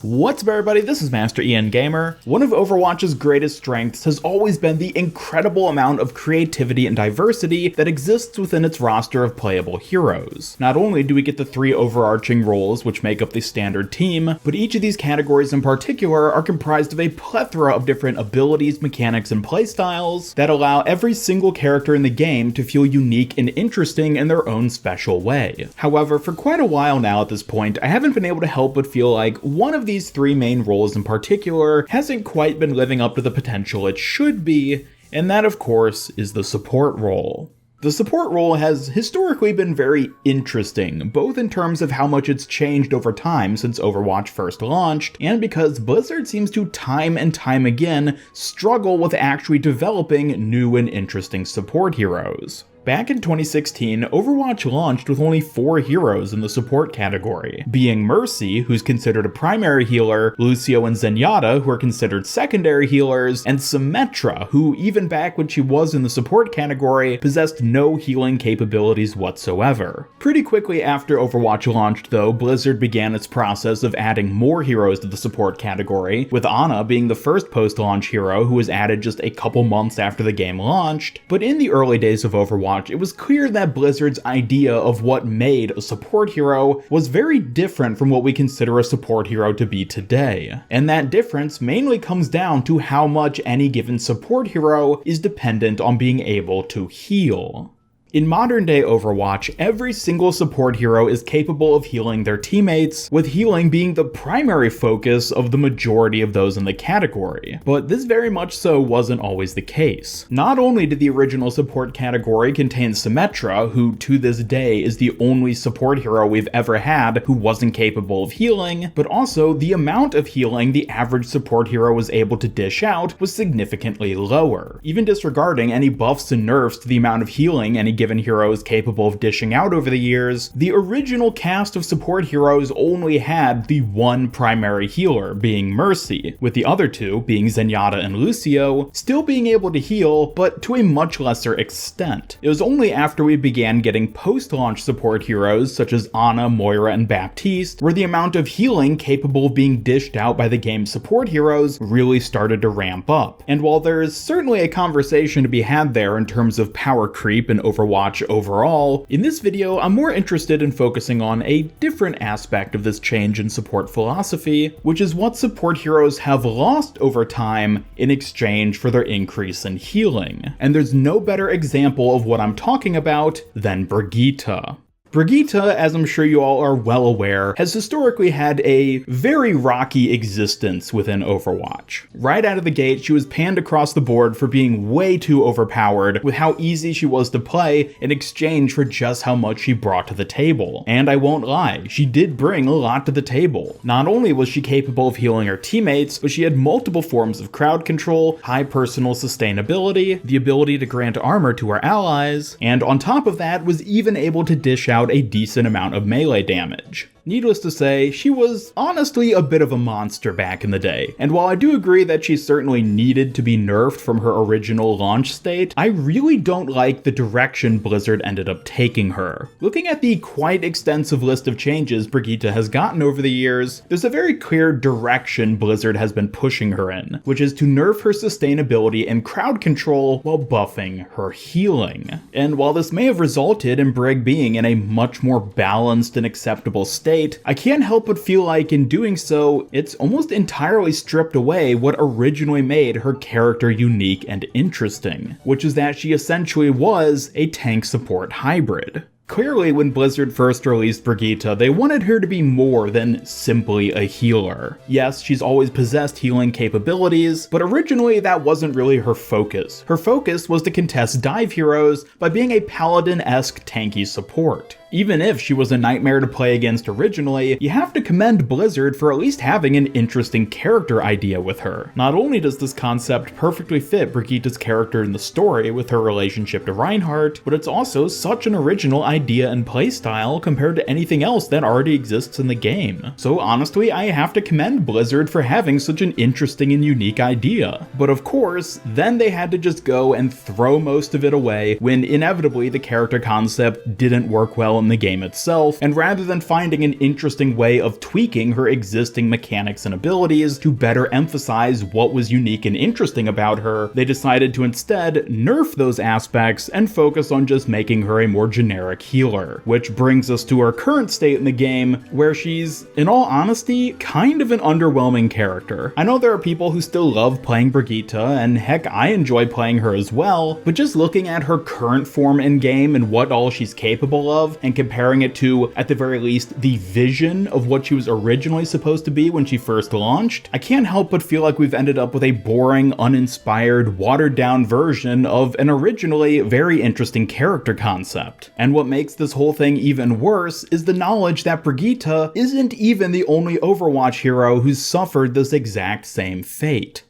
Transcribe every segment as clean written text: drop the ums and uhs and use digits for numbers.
What's up everybody, this is Master Ian Gamer. One of Overwatch's greatest strengths has always been the incredible amount of creativity and diversity that exists within its roster of playable heroes. Not only do we get the three overarching roles which make up the standard team, but each of these categories in particular are comprised of a plethora of different abilities, mechanics, and playstyles that allow every single character in the game to feel unique and interesting in their own special way. However, for quite a while now at this point, I haven't been able to help but feel like one of these three main roles in particular hasn't quite been living up to the potential it should be, and that of course is the support role. The support role has historically been very interesting, both in terms of how much it's changed over time since Overwatch first launched, and because Blizzard seems to time and time again struggle with actually developing new and interesting support heroes. Back in 2016, Overwatch launched with only 4 heroes in the support category, being Mercy, who's considered a primary healer, Lucio and Zenyatta, who are considered secondary healers, and Symmetra, who even back when she was in the support category, possessed no healing capabilities whatsoever. Pretty quickly after Overwatch launched though, Blizzard began its process of adding more heroes to the support category, with Ana being the first post-launch hero who was added just a couple months after the game launched. But in the early days of Overwatch, it was clear that Blizzard's idea of what made a support hero was very different from what we consider a support hero to be today. And that difference mainly comes down to how much any given support hero is dependent on being able to heal. In modern-day Overwatch, every single support hero is capable of healing their teammates, with healing being the primary focus of the majority of those in the category. But this very much so wasn't always the case. Not only did the original support category contain Symmetra, who to this day is the only support hero we've ever had who wasn't capable of healing, but also the amount of healing the average support hero was able to dish out was significantly lower. Even disregarding any buffs and nerfs to the amount of healing any given hero is capable of dishing out over the years, the original cast of support heroes only had the one primary healer, being Mercy, with the other two, being Zenyatta and Lucio, still being able to heal, but to a much lesser extent. It was only after we began getting post-launch support heroes such as Ana, Moira, and Baptiste where the amount of healing capable of being dished out by the game's support heroes really started to ramp up. And while there is certainly a conversation to be had there in terms of power creep and Overwatch overall, in this video I'm more interested in focusing on a different aspect of this change in support philosophy, which is what support heroes have lost over time in exchange for their increase in healing. And there's no better example of what I'm talking about than Brigitte. Brigitte, as I'm sure you all are well aware, has historically had a very rocky existence within Overwatch. Right out of the gate, she was panned across the board for being way too overpowered with how easy she was to play in exchange for just how much she brought to the table. And I won't lie, she did bring a lot to the table. Not only was she capable of healing her teammates, but she had multiple forms of crowd control, high personal sustainability, the ability to grant armor to her allies, and on top of that was even able to dish out a decent amount of melee damage. Needless to say, she was honestly a bit of a monster back in the day, and while I do agree that she certainly needed to be nerfed from her original launch state, I really don't like the direction Blizzard ended up taking her. Looking at the quite extensive list of changes Brigitte has gotten over the years, there's a very clear direction Blizzard has been pushing her in, which is to nerf her sustainability and crowd control while buffing her healing. And while this may have resulted in Brig being in a much more balanced and acceptable state, I can't help but feel like in doing so, it's almost entirely stripped away what originally made her character unique and interesting, which is that she essentially was a tank support hybrid. Clearly, when Blizzard first released Brigitte, they wanted her to be more than simply a healer. Yes, she's always possessed healing capabilities, but originally that wasn't really her focus. Her focus was to contest dive heroes by being a paladin-esque tanky support. Even if she was a nightmare to play against originally, you have to commend Blizzard for at least having an interesting character idea with her. Not only does this concept perfectly fit Brigitte's character in the story with her relationship to Reinhardt, but it's also such an original idea and playstyle compared to anything else that already exists in the game. So honestly, I have to commend Blizzard for having such an interesting and unique idea. But of course, then they had to just go and throw most of it away when inevitably the character concept didn't work well style in the game itself, and rather than finding an interesting way of tweaking her existing mechanics and abilities to better emphasize what was unique and interesting about her, they decided to instead nerf those aspects and focus on just making her a more generic healer. Which brings us to her current state in the game, where she's, in all honesty, kind of an underwhelming character. I know there are people who still love playing Brigitte, and heck, I enjoy playing her as well, but just looking at her current form in game and what all she's capable of, and comparing it to, at the very least, the vision of what she was originally supposed to be when she first launched, I can't help but feel like we've ended up with a boring, uninspired, watered-down version of an originally very interesting character concept. And what makes this whole thing even worse is the knowledge that Brigitte isn't even the only Overwatch hero who's suffered this exact same fate.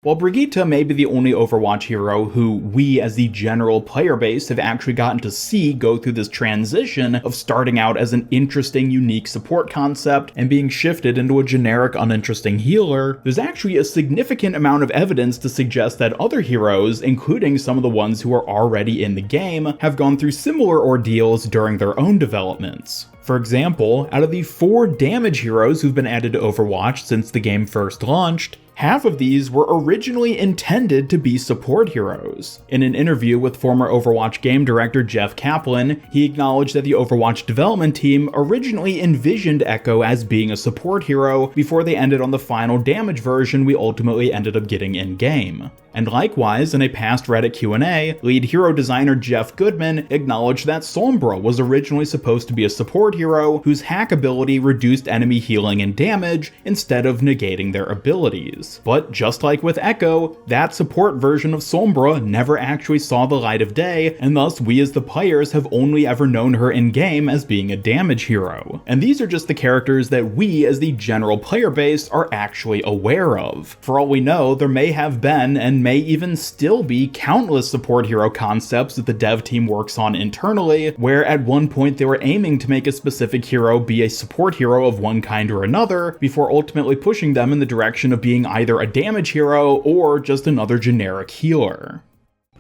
While Brigitte may be the only Overwatch hero who we as the general player base have actually gotten to see go through this transition of starting out as an interesting, unique support concept and being shifted into a generic, uninteresting healer, there's actually a significant amount of evidence to suggest that other heroes, including some of the ones who are already in the game, have gone through similar ordeals during their own developments. For example, out of the 4 damage heroes who've been added to Overwatch since the game first launched, half of these were originally intended to be support heroes. In an interview with former Overwatch game director Jeff Kaplan, he acknowledged that the Overwatch development team originally envisioned Echo as being a support hero before they ended on the final damage version we ultimately ended up getting in-game. And likewise, in a past Reddit Q&A, lead hero designer Jeff Goodman acknowledged that Sombra was originally supposed to be a support hero whose hack ability reduced enemy healing and damage instead of negating their abilities. But just like with Echo, that support version of Sombra never actually saw the light of day, and thus we as the players have only ever known her in-game as being a damage hero. And these are just the characters that we as the general player base are actually aware of. For all we know, there may have been and may even still be countless support hero concepts that the dev team works on internally, where at one point they were aiming to make a specific hero be a support hero of one kind or another, before ultimately pushing them in the direction of being either a damage hero or just another generic healer.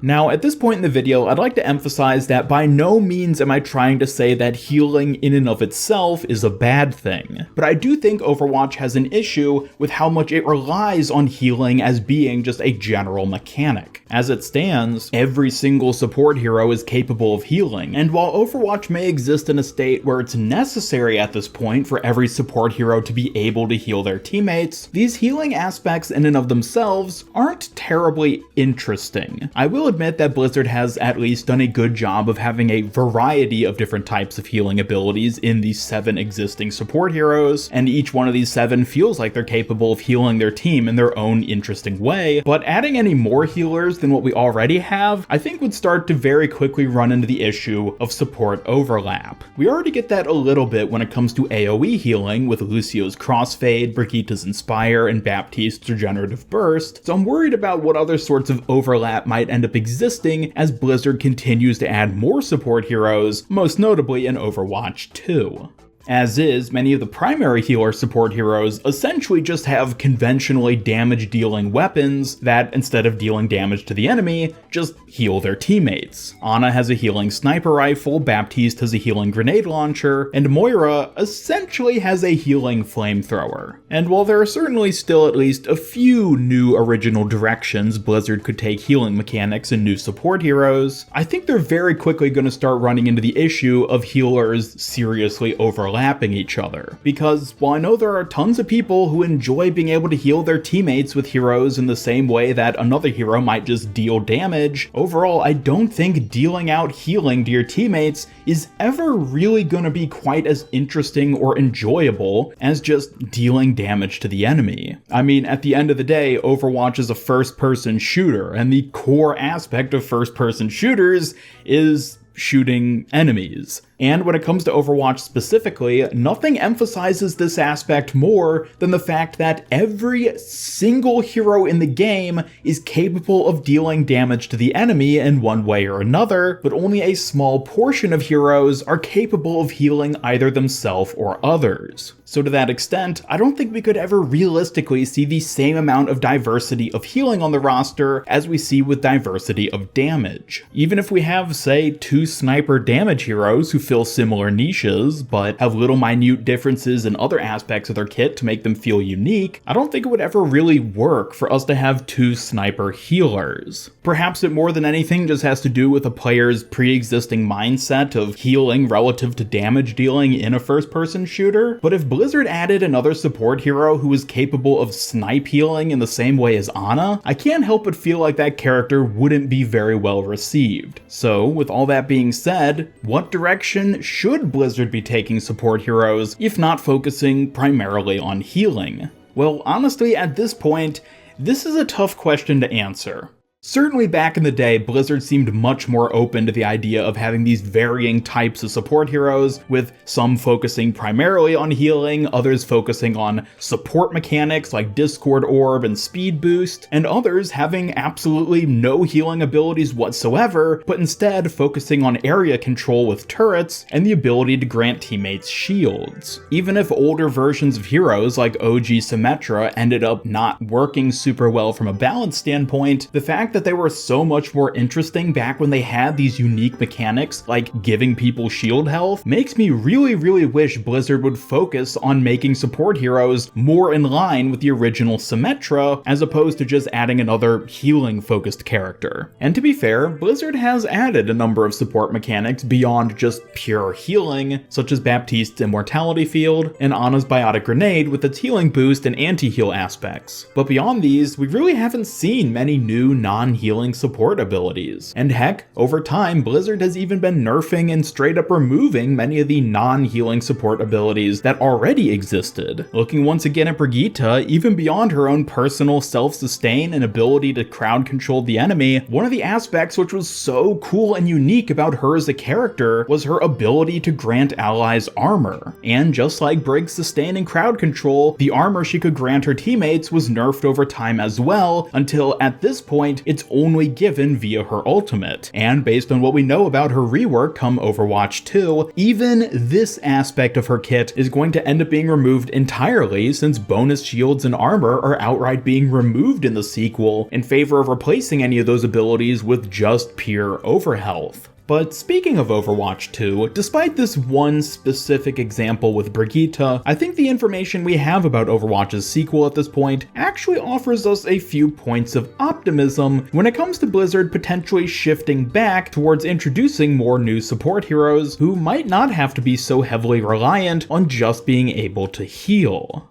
Now, at this point in the video, I'd like to emphasize that by no means am I trying to say that healing in and of itself is a bad thing, but I do think Overwatch has an issue with how much it relies on healing as being just a general mechanic. As it stands, every single support hero is capable of healing, and while Overwatch may exist in a state where it's necessary at this point for every support hero to be able to heal their teammates, these healing aspects in and of themselves aren't terribly interesting. I will admit that Blizzard has at least done a good job of having a variety of different types of healing abilities in the 7 existing support heroes, and each one of these 7 feels like they're capable of healing their team in their own interesting way, but adding any more healers than what we already have, I think would start to very quickly run into the issue of support overlap. We already get that a little bit when it comes to AoE healing with Lucio's Crossfade, Brigitte's Inspire, and Baptiste's Regenerative Burst, so I'm worried about what other sorts of overlap might end up existing as Blizzard continues to add more support heroes, most notably in Overwatch 2. As is, many of the primary healer support heroes essentially just have conventionally damage-dealing weapons that, instead of dealing damage to the enemy, just heal their teammates. Ana has a healing sniper rifle, Baptiste has a healing grenade launcher, and Moira essentially has a healing flamethrower. And while there are certainly still at least a few new original directions Blizzard could take healing mechanics and new support heroes, I think they're very quickly going to start running into the issue of healers seriously overlapping each other. Because while I know there are tons of people who enjoy being able to heal their teammates with heroes in the same way that another hero might just deal damage, overall I don't think dealing out healing to your teammates is ever really going to be quite as interesting or enjoyable as just dealing damage to the enemy. I mean, at the end of the day, Overwatch is a first-person shooter, and the core aspect of first-person shooters is shooting enemies. And when it comes to Overwatch specifically, nothing emphasizes this aspect more than the fact that every single hero in the game is capable of dealing damage to the enemy in one way or another, but only a small portion of heroes are capable of healing either themselves or others. So to that extent, I don't think we could ever realistically see the same amount of diversity of healing on the roster as we see with diversity of damage. Even if we have, say, 2 sniper damage heroes who fill similar niches, but have little minute differences in other aspects of their kit to make them feel unique, I don't think it would ever really work for us to have two sniper healers. Perhaps it more than anything just has to do with a player's pre-existing mindset of healing relative to damage dealing in a first-person shooter, but if Blizzard added another support hero who was capable of snipe healing in the same way as Ana, I can't help but feel like that character wouldn't be very well received. So, with all that being said, what direction should Blizzard be taking support heroes, if not focusing primarily on healing? Well, honestly, at this point, this is a tough question to answer. Certainly back in the day, Blizzard seemed much more open to the idea of having these varying types of support heroes, with some focusing primarily on healing, others focusing on support mechanics like Discord Orb and Speed Boost, and others having absolutely no healing abilities whatsoever, but instead focusing on area control with turrets and the ability to grant teammates shields. Even if older versions of heroes like OG Symmetra ended up not working super well from a balance standpoint, the fact that they were so much more interesting back when they had these unique mechanics like giving people shield health makes me really wish Blizzard would focus on making support heroes more in line with the original Symmetra as opposed to just adding another healing focused character. And to be fair, Blizzard has added a number of support mechanics beyond just pure healing, such as Baptiste's Immortality Field and Ana's Biotic Grenade with its healing boost and anti-heal aspects. But beyond these, we really haven't seen many new non-healing support abilities. And heck, over time, Blizzard has even been nerfing and straight up removing many of the non-healing support abilities that already existed. Looking once again at Brigitte, even beyond her own personal self-sustain and ability to crowd control the enemy, one of the aspects which was so cool and unique about her as a character was her ability to grant allies armor. And just like Brig's sustain and crowd control, the armor she could grant her teammates was nerfed over time as well, until at this point, it's only given via her ultimate. And based on what we know about her rework come Overwatch 2, even this aspect of her kit is going to end up being removed entirely, since bonus shields and armor are outright being removed in the sequel in favor of replacing any of those abilities with just pure overhealth. But speaking of Overwatch 2, despite this one specific example with Brigitte, I think the information we have about Overwatch's sequel at this point actually offers us a few points of optimism when it comes to Blizzard potentially shifting back towards introducing more new support heroes who might not have to be so heavily reliant on just being able to heal.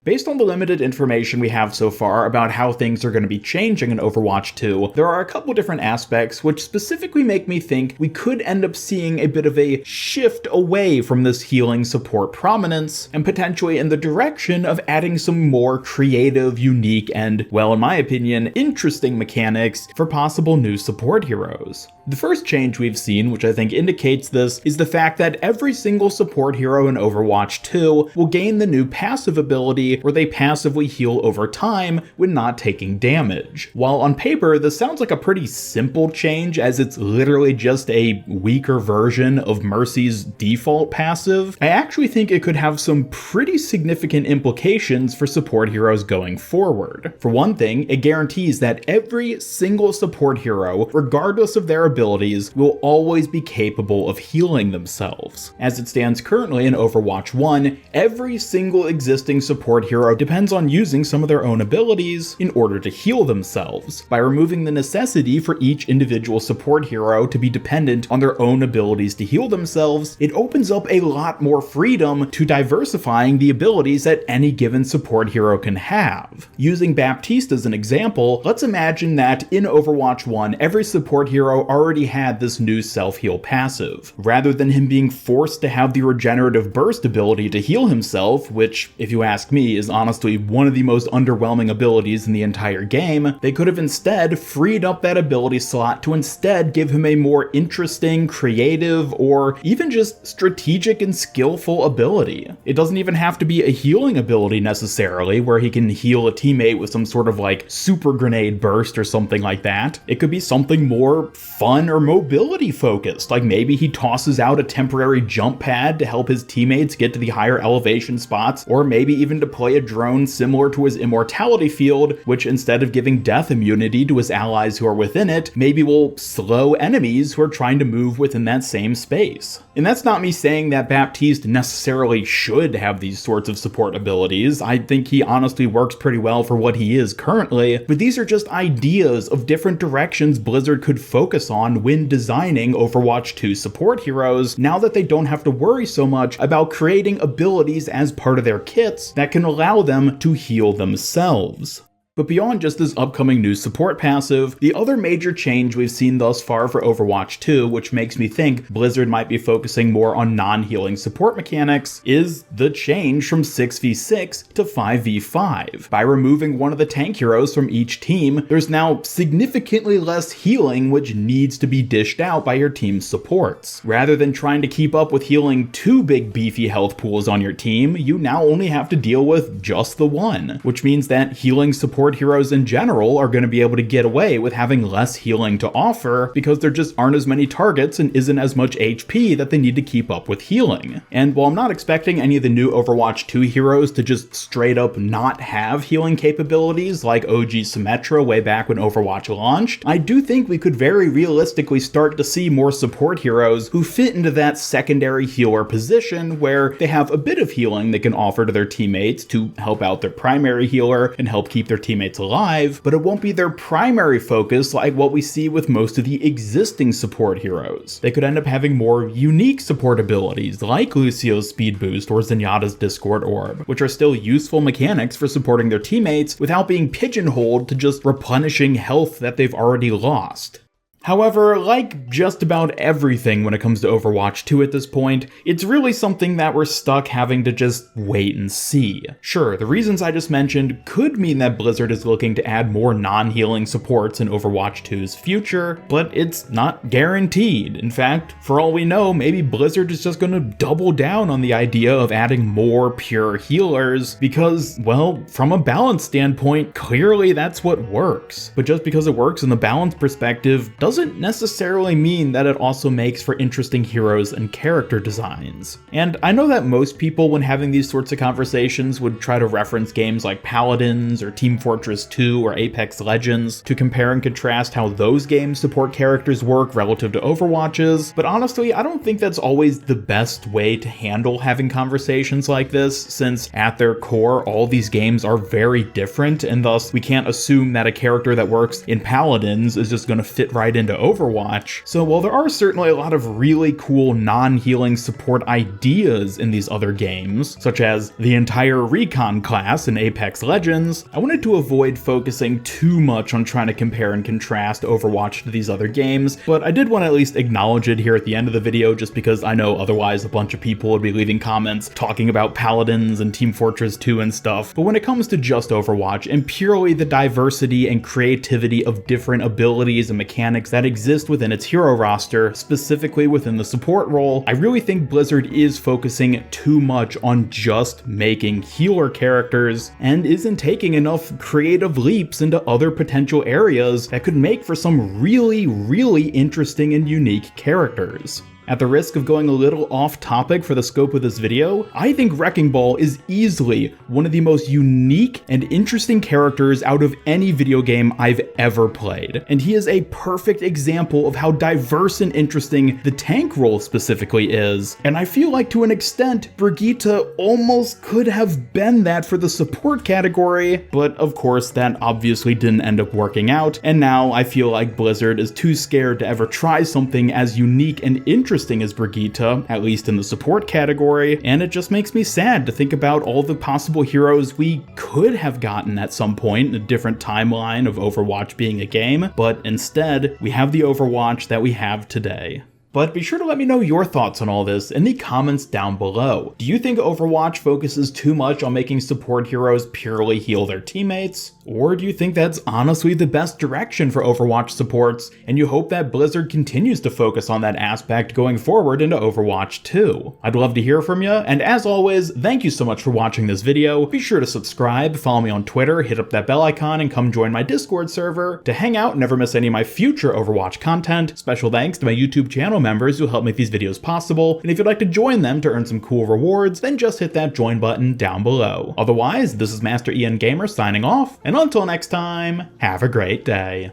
Based on the limited information we have so far about how things are going to be changing in Overwatch 2, there are a couple different aspects which specifically make me think we could end up seeing a bit of a shift away from this healing support prominence, and potentially in the direction of adding some more creative, unique, and, well, in my opinion, interesting mechanics for possible new support heroes. The first change we've seen, which I think indicates this, is the fact that every single support hero in Overwatch 2 will gain the new passive ability where they passively heal over time when not taking damage. While on paper, this sounds like a pretty simple change, as it's literally just a weaker version of Mercy's default passive, I actually think it could have some pretty significant implications for support heroes going forward. For one thing, it guarantees that every single support hero, regardless of their abilities, will always be capable of healing themselves. As it stands currently in Overwatch 1, every single existing support hero depends on using some of their own abilities in order to heal themselves. By removing the necessity for each individual support hero to be dependent on their own abilities to heal themselves, it opens up a lot more freedom to diversifying the abilities that any given support hero can have. Using Baptiste as an example, let's imagine that in Overwatch 1, every support hero already had this new self-heal passive. Rather than him being forced to have the regenerative burst ability to heal himself, which, if you ask me, is honestly one of the most underwhelming abilities in the entire game, they could have instead freed up that ability slot to instead give him a more interesting, creative, or even just strategic and skillful ability. It doesn't even have to be a healing ability necessarily, where he can heal a teammate with some sort of like super grenade burst or something like that. It could be something more fun or mobility focused, like maybe he tosses out a temporary jump pad to help his teammates get to the higher elevation spots, or maybe even to play deploy a drone similar to his immortality field, which instead of giving death immunity to his allies who are within it, maybe will slow enemies who are trying to move within that same space. And that's not me saying that Baptiste necessarily should have these sorts of support abilities. I think he honestly works pretty well for what he is currently, but these are just ideas of different directions Blizzard could focus on when designing Overwatch 2 support heroes, now that they don't have to worry so much about creating abilities as part of their kits that can allow them to heal themselves. But beyond just this upcoming new support passive, the other major change we've seen thus far for Overwatch 2, which makes me think Blizzard might be focusing more on non-healing support mechanics, is the change from 6v6 to 5v5. By removing one of the tank heroes from each team, there's now significantly less healing which needs to be dished out by your team's supports. Rather than trying to keep up with healing 2 big beefy health pools on your team, you now only have to deal with just the one, which means that healing support heroes in general are going to be able to get away with having less healing to offer because there just aren't as many targets and isn't as much HP that they need to keep up with healing. And while I'm not expecting any of the new Overwatch 2 heroes to just straight up not have healing capabilities like OG Symmetra way back when Overwatch launched, I do think we could very realistically start to see more support heroes who fit into that secondary healer position where they have a bit of healing they can offer to their teammates to help out their primary healer and help keep their teammates alive, but it won't be their primary focus like what we see with most of the existing support heroes. They could end up having more unique support abilities like Lucio's speed boost or Zenyatta's Discord orb, which are still useful mechanics for supporting their teammates without being pigeonholed to just replenishing health that they've already lost. However, like just about everything when it comes to Overwatch 2 at this point, it's really something that we're stuck having to just wait and see. Sure, the reasons I just mentioned could mean that Blizzard is looking to add more non-healing supports in Overwatch 2's future, but it's not guaranteed. In fact, for all we know, maybe Blizzard is just gonna double down on the idea of adding more pure healers because, well, from a balance standpoint, clearly that's what works. But just because it works in the balance perspective doesn't necessarily mean that it also makes for interesting heroes and character designs. And I know that most people, when having these sorts of conversations, would try to reference games like Paladins or Team Fortress 2 or Apex Legends to compare and contrast how those games support characters work relative to Overwatch's, but honestly, I don't think that's always the best way to handle having conversations like this, since at their core, all these games are very different, and thus we can't assume that a character that works in Paladins is just going to fit right into Overwatch. So while there are certainly a lot of really cool non-healing support ideas in these other games, such as the entire recon class in Apex Legends, I wanted to avoid focusing too much on trying to compare and contrast Overwatch to these other games, but I did want to at least acknowledge it here at the end of the video just because I know otherwise a bunch of people would be leaving comments talking about Paladins and Team Fortress 2 and stuff. But when it comes to just Overwatch and purely the diversity and creativity of different abilities and mechanics that exist within its hero roster, specifically within the support role, I really think Blizzard is focusing too much on just making healer characters and isn't taking enough creative leaps into other potential areas that could make for some really interesting and unique characters. At the risk of going a little off topic for the scope of this video, I think Wrecking Ball is easily one of the most unique and interesting characters out of any video game I've ever played. And he is a perfect example of how diverse and interesting the tank role specifically is. And I feel like to an extent, Brigitte almost could have been that for the support category, but of course that obviously didn't end up working out. And now I feel like Blizzard is too scared to ever try something as unique and interesting as Brigitte, at least in the support category, and it just makes me sad to think about all the possible heroes we could have gotten at some point in a different timeline of Overwatch being a game, but instead, we have the Overwatch that we have today. But be sure to let me know your thoughts on all this in the comments down below. Do you think Overwatch focuses too much on making support heroes purely heal their teammates? Or do you think that's honestly the best direction for Overwatch supports, and you hope that Blizzard continues to focus on that aspect going forward into Overwatch 2? I'd love to hear from you, and as always, thank you so much for watching this video. Be sure to subscribe, follow me on Twitter, hit up that bell icon, and come join my Discord server to hang out and never miss any of my future Overwatch content. Special thanks to my YouTube channel members who help make these videos possible, and if you'd like to join them to earn some cool rewards, then just hit that join button down below. Otherwise, this is Master Ian Gamer signing off, and until next time, have a great day.